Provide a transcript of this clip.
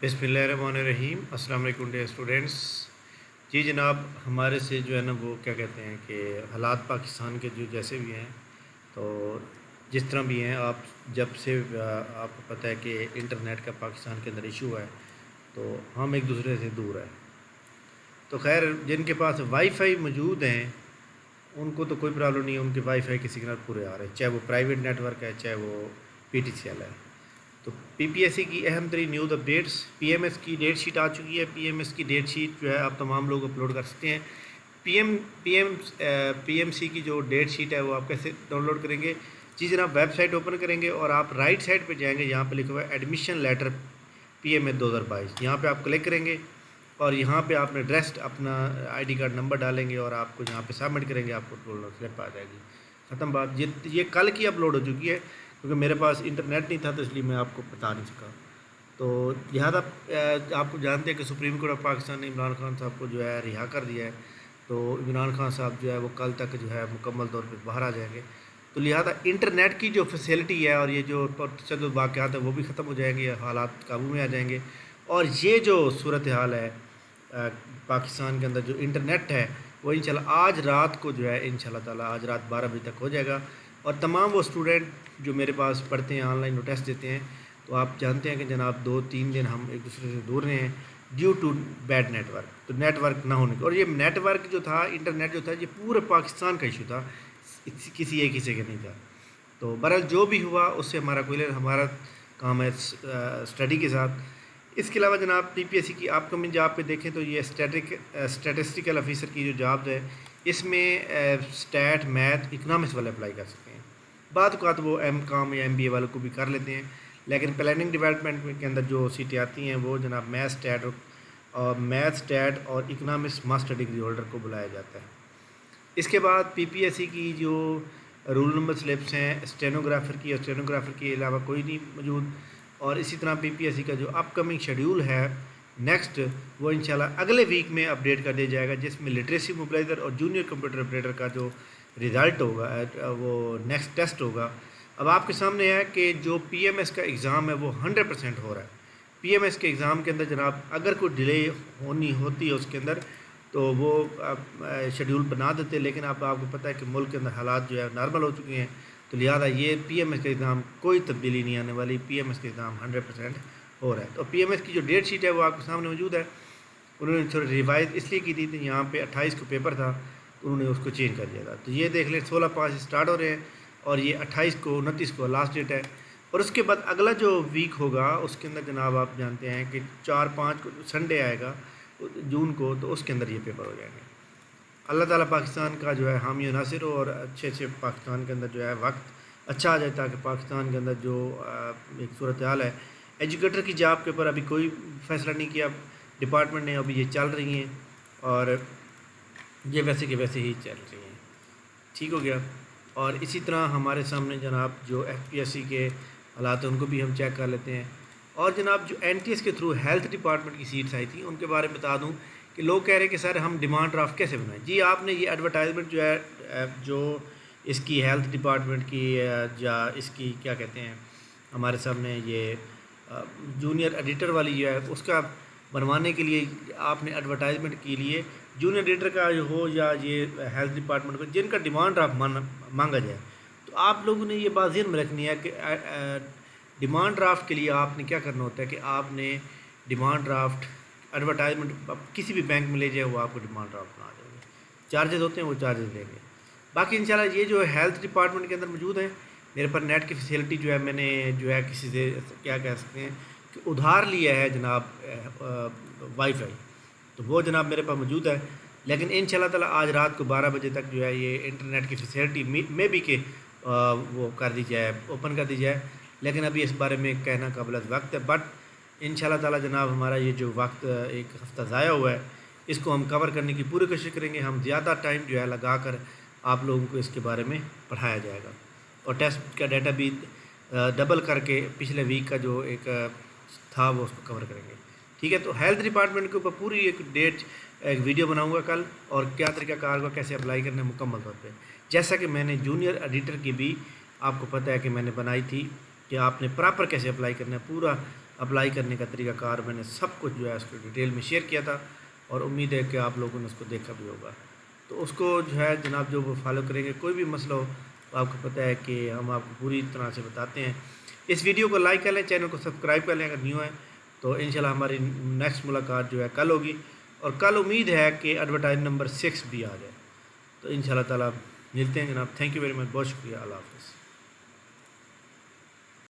बिस्मिल्लाहिर्रहमानिर्रहीम। अस्सलाम वालेकुम डियर स्टूडेंट्स। जी जनाब, हमारे से जो है ना वो क्या कहते हैं कि हालात पाकिस्तान के जो जैसे भी हैं, तो जिस तरह भी हैं, आप जब से आपको पता है कि इंटरनेट का पाकिस्तान के अंदर इशू है, तो हम एक दूसरे से दूर हैं। तो खैर, जिनके पास वाईफाई मौजूद हैं उनको तो कोई प्रॉब्लम नहीं है, उनके वाईफाई के सिग्नल पूरे आ रहे हैं, चाहे वो प्राइवेट नेटवर्क है चाहे वो PTCL है। तो PPSC की अहम तरीन न्यूज़ अपडेट्स, PMS की डेट शीट आ चुकी है। PMS की डेट शीट जो है आप तमाम लोग अपलोड कर सकते हैं। PMC की जो डेट शीट है वो आप कैसे डाउनलोड करेंगे? जी जनाब, वेबसाइट ओपन करेंगे और आप राइट साइड पे जाएंगे, यहाँ पे लिखा हुआ है एडमिशन लेटर PMS 2022। यहाँ पे आप क्लिक करेंगे और यहाँ पे आपने एड्रेस अपना ID कार्ड नंबर डालेंगे और आपको यहाँ पे सबमिट करेंगे, आपको डाउनलोड स्लिप आ जाएगी। ख़त्म बात। ये कल की अपलोड हो चुकी है, क्योंकि मेरे पास इंटरनेट नहीं था तो इसलिए मैं आपको बता नहीं सका। तो लिहाजा आपको जानते हैं कि सुप्रीम कोर्ट ऑफ पाकिस्तान ने इमरान खान साहब को जो है रिहा कर दिया है। तो इमरान खान साहब जो है वो कल तक जो है मुकम्मल तौर पे बाहर आ जाएंगे। तो लिहाजा इंटरनेट की जो फैसिलिटी है और ये जो तशद्दुद वाक़यात है वो भी ख़त्म हो जाएंगे, हालात काबू में आ जाएंगे। और ये जो सूरत हाल है पाकिस्तान के अंदर, जो इंटरनेट है वो इंशाल्लाह आज रात को जो है इंशाल्लाह ताला आज रात 12 बजे तक हो जाएगा। और तमाम वो स्टूडेंट जो मेरे पास पढ़ते हैं, ऑनलाइन टेस्ट देते हैं, तो आप जानते हैं कि जनाब 2-3 दिन हम एक दूसरे से दूर रहे हैं ड्यू टू बैड नेटवर्क। तो नेटवर्क ना होने, और ये नेटवर्क जो था, इंटरनेट जो था, ये पूरे पाकिस्तान का इशू था, किसी एक हिस्से का नहीं था। तो बहरहाल जो भी हुआ उससे हमारा कोई हमारा काम है स्टडी के साथ। इसके अलावा जनाब PPSC की अपकमिंग जॉब पे देखें तो ये स्टैटिस्टिकल ऑफिसर की जो जॉब है, इसमें स्टैट, मैथ, इकनॉमिक्स वाले अप्लाई कर सकते हैं। बाद तो वो MCOM या MBA वालों को भी कर लेते हैं, लेकिन प्लानिंग डिपार्टमेंट के अंदर जो सीटें आती हैं वो जनाब मैथ स्टैट और इकनॉमिक्स मास्टर डिग्री होल्डर को बुलाया जाता है। इसके बाद PPSC की जो रूल नंबर स्लिप्स हैं स्टेनोग्राफर की, और स्टेनोग्राफर के अलावा कोई नहीं मौजूद। और इसी तरह PPSC का जो अपकमिंग शेड्यूल है नेक्स्ट, वो इंशाल्लाह अगले वीक में अपडेट कर दिया जाएगा, जिसमें लिटरेसी मोबिलाइज़र और जूनियर कंप्यूटर ऑपरेटर का जो रिज़ल्ट होगा वो नेक्स्ट टेस्ट होगा। अब आपके सामने है कि जो PMS का एग्ज़ाम है वो 100% हो रहा है। PMS के एग्ज़ाम के अंदर जनाब अगर कोई डिले होती है उसके अंदर, तो वो शेड्यूल बना देते, लेकिन अब आपको पता है कि मुल्क के अंदर हालात जो है नॉर्मल हो चुके हैं। तो लिहाजा ये PMS का एग्ज़ाम कोई तब्दीली नहीं आने वाली, PMS का एग्ज़ाम 100% हो रहा है। तो PMS की जो डेट शीट है वो आपके सामने मौजूद है। उन्होंने थोड़ी रिवाइज इसलिए की थी, यहाँ पे 28 को पेपर था, उन्होंने उसको चेंज कर दिया था। तो ये देख लें 16/5 स्टार्ट हो रहे हैं और ये 28 को 29 को लास्ट डेट है। और उसके बाद अगला जो वीक होगा उसके अंदर जनाब आप जानते हैं कि 4-5 को संडे आएगा जून को, तो उसके अंदर ये पेपर हो जाएंगे। अल्लाह ताला पाकिस्तान का जो है हामी और नासिर हो, और अच्छे से पाकिस्तान के अंदर जो है वक्त अच्छा आ जाए, ताकि पाकिस्तान के अंदर जो एक सूरत हाल है, एजुकेटर की जॉब के ऊपर अभी कोई फ़ैसला नहीं किया डिपार्टमेंट ने, अभी ये चल रही हैं और ये वैसे के वैसे ही चल रही हैं। ठीक हो गया। और इसी तरह हमारे सामने जनाब जो FPSC के हालात हैं उनको भी हम चेक कर लेते हैं। और जनाब जो NTS के थ्रू हेल्थ डिपार्टमेंट की सीट्स आई थी उनके बारे में बता दूं कि लोग कह रहे हैं कि सर हम डिमांड ड्राफ्ट कैसे बनाएं। जी आपने ये एडवर्टाइजमेंट जो है जो इसकी हेल्थ डिपार्टमेंट की या इसकी क्या कहते हैं, हमारे सामने ये जूनियर एडिटर वाली जो है उसका बनवाने के लिए आपने एडवर्टाइजमेंट के लिए जूनियर एडिटर का हो या ये हेल्थ डिपार्टमेंट को जिनका डिमांड ड्राफ्ट मांगा जाए, तो आप लोगों ने ये बात ज़हन में रखनी है कि डिमांड ड्राफ्ट के लिए आपने क्या करना होता है कि आपने डिमांड ड्राफ्ट एडवर्टाइजमेंट किसी भी बैंक में ले जाए, वो आपको डिमांड ड्राफ्ट बना देंगे। चार्जेस होते हैं वो चार्जेस देंगे। बाकी इंशाल्लाह ये जो हेल्थ डिपार्टमेंट के अंदर मौजूद है, मेरे पर नेट की फैसिलिटी जो है मैंने जो है किसी से क्या कह सकते हैं कि उधार लिया है जनाब वाईफाई, तो वो जनाब मेरे पास मौजूद है। लेकिन इंशाल्लाह ताला आज रात को 12 बजे तक जो है ये इंटरनेट की फैसिलिटी में भी के वो कर दी जाए, ओपन कर दी जाए। लेकिन अभी इस बारे में कहना काबिल वक्त है, बट इंशाल्लाह ताला जनाब हमारा ये जो वक्त एक हफ़्ता ज़ाया हुआ है इसको हम कवर करने की पूरी कोशिश करेंगे। हम ज़्यादा टाइम जो है लगा कर आप लोगों को इसके बारे में पढ़ाया जाएगा, और टेस्ट का डाटा भी डबल करके पिछले वीक का जो एक था वो उसको कवर करेंगे। ठीक है। तो हेल्थ डिपार्टमेंट के ऊपर पूरी एक वीडियो बनाऊंगा कल, और क्या तरीक़ाकार को कैसे अप्लाई करना है मुकम्मल तौर पे, जैसा कि मैंने जूनियर एडिटर की भी आपको पता है कि मैंने बनाई थी कि आपने प्रॉपर कैसे अप्लाई करना है, पूरा اپلائی کرنے کا طریقہ کار میں نے سب کچھ جو ہے اس کو ڈیٹیل میں شیئر کیا تھا، اور امید ہے کہ آپ لوگوں نے اس کو دیکھا بھی ہوگا۔ تو اس کو جو ہے جناب جو وہ فالو کریں گے، کوئی بھی مسئلہ ہو تو آپ کو پتہ ہے کہ ہم آپ کو پوری طرح سے بتاتے ہیں۔ اس ویڈیو کو لائک کر لیں، چینل کو سبسکرائب کر لیں اگر نیو ہے، تو انشاءاللہ ہماری نیکسٹ ملاقات جو ہے کل ہوگی، اور کل امید ہے کہ ایڈورٹائز نمبر 6 بھی آ جائے۔ تو انشاءاللہ تعالیٰ ملتے ہیں جناب۔ تھینک یو ویری مچ، بہت شکریہ، اللہ حافظ۔